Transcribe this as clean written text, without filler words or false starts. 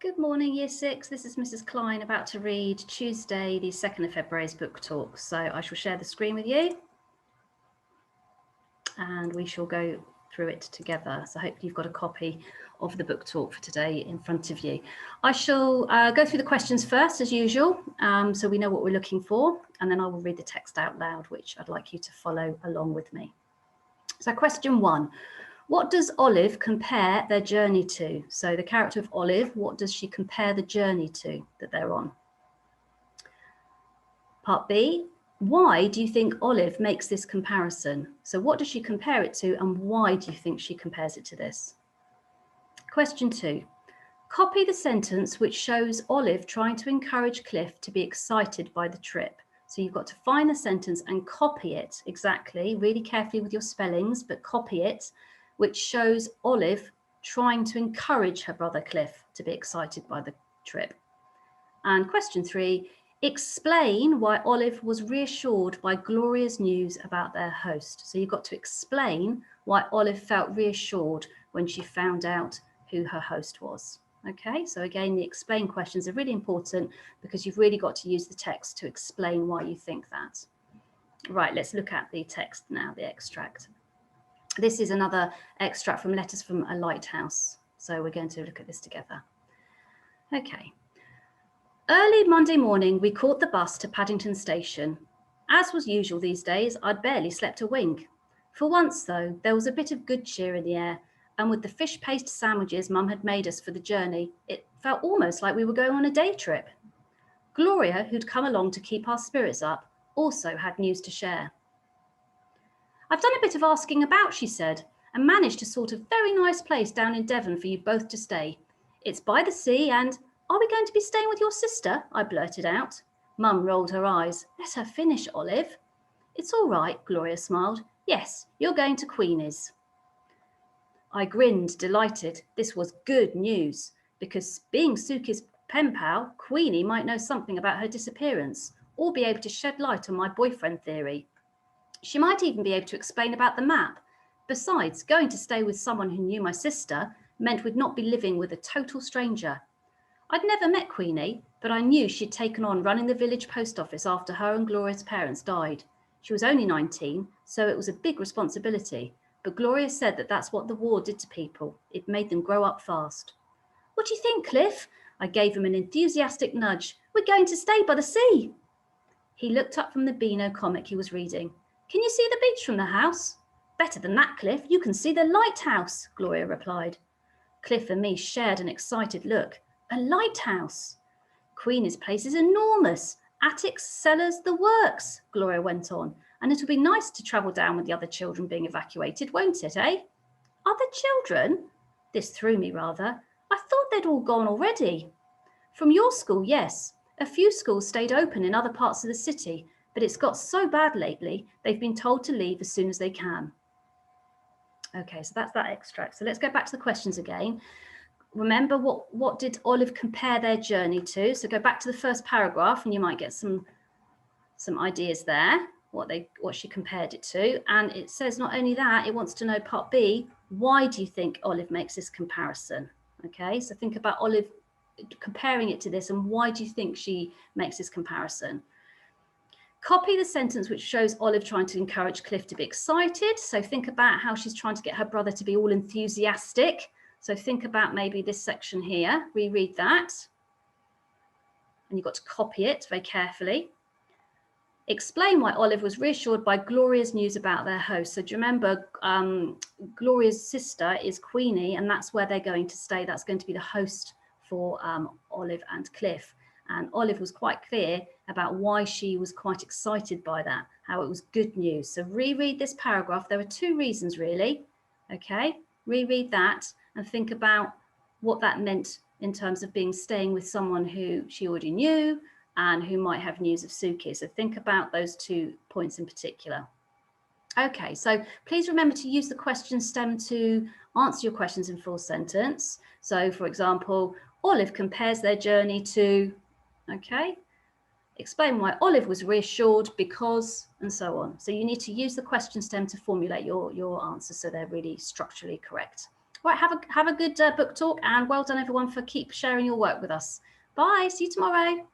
Good morning, Year 6. This is Mrs. Klein about to read Tuesday, the 2nd of February's book talk. So I shall share the screen with you and we shall go through it together. So hopefully you've got a copy of the book talk for today in front of you. I shall go through the questions first, as usual, so we know what we're looking for, and then I will read the text out loud, which I'd like you to follow along with me. So question 1. What does Olive compare their journey to? So the character of Olive, what does she compare the journey to that they're on? Part B, why do you think Olive makes this comparison? So what does she compare it to and why do you think she compares it to this? Question 2, copy the sentence which shows Olive trying to encourage Cliff to be excited by the trip. So you've got to find the sentence and copy it exactly, really carefully with your spellings, but copy it, which shows Olive trying to encourage her brother Cliff to be excited by the trip. And question 3, explain why Olive was reassured by Gloria's news about their host. So you've got to explain why Olive felt reassured when she found out who her host was. Okay, so again, the explain questions are really important because you've really got to use the text to explain why you think that. Right, let's look at the text now, the extract. This is another extract from Letters from a Lighthouse. So we're going to look at this together. Okay. Early Monday morning, we caught the bus to Paddington Station. As was usual these days, I'd barely slept a wink. For once, though, there was a bit of good cheer in the air, and with the fish paste sandwiches Mum had made us for the journey, it felt almost like we were going on a day trip. Gloria, who'd come along to keep our spirits up, also had news to share. I've done a bit of asking about, she said, and managed to sort a very nice place down in Devon for you both to stay. It's by the sea and, are we going to be staying with your sister? I blurted out. Mum rolled her eyes. Let her finish, Olive. It's all right, Gloria smiled. Yes, you're going to Queenie's. I grinned, delighted. This was good news, because being Suki's pen pal, Queenie might know something about her disappearance, or be able to shed light on my boyfriend theory. She might even be able to explain about the map. Besides, going to stay with someone who knew my sister meant we'd not be living with a total stranger. I'd never met Queenie, but I knew she'd taken on running the village post office after her and Gloria's parents died. She was only 19, so it was a big responsibility, but Gloria said that that's what the war did to people. It made them grow up fast. What do you think, Cliff? I gave him an enthusiastic nudge. We're going to stay by the sea. He looked up from the Beano comic he was reading. Can you see the beach from the house? Better than that, Cliff. You can see the lighthouse, Gloria replied. Cliff and me shared an excited look. A lighthouse? Queenie's place is enormous. Attics, cellars, the works, Gloria went on. And it'll be nice to travel down with the other children being evacuated, won't it, eh? Other children? This threw me rather. I thought they'd all gone already. From your school, yes. A few schools stayed open in other parts of the city, but it's got so bad lately, they've been told to leave as soon as they can. Okay, so that's that extract. So let's go back to the questions again. Remember, what did Olive compare their journey to? So go back to the first paragraph and you might get some ideas there, what she compared it to. And it says not only that, it wants to know part B, why do you think Olive makes this comparison? Okay, so think about Olive comparing it to this and why do you think she makes this comparison? Copy the sentence which shows Olive trying to encourage Cliff to be excited. So think about how she's trying to get her brother to be all enthusiastic. So think about maybe this section here, reread that. And you've got to copy it very carefully. Explain why Olive was reassured by Gloria's news about their host. So do you remember Gloria's sister is Queenie and that's where they're going to stay. That's going to be the host for Olive and Cliff. And Olive was quite clear about why she was quite excited by that, how it was good news. So reread this paragraph. There are two reasons really. Okay, reread that and think about what that meant in terms of staying with someone who she already knew and who might have news of Suki. So think about those 2 points in particular. Okay, so please remember to use the question stem to answer your questions in full sentence. So for example, Olive compares their journey to, okay, explain why Olive was reassured because, and so on. So you need to use the question stem to formulate your answers so they're really structurally correct. Right, have a good book talk, and well done everyone for keep sharing your work with us. Bye, see you tomorrow.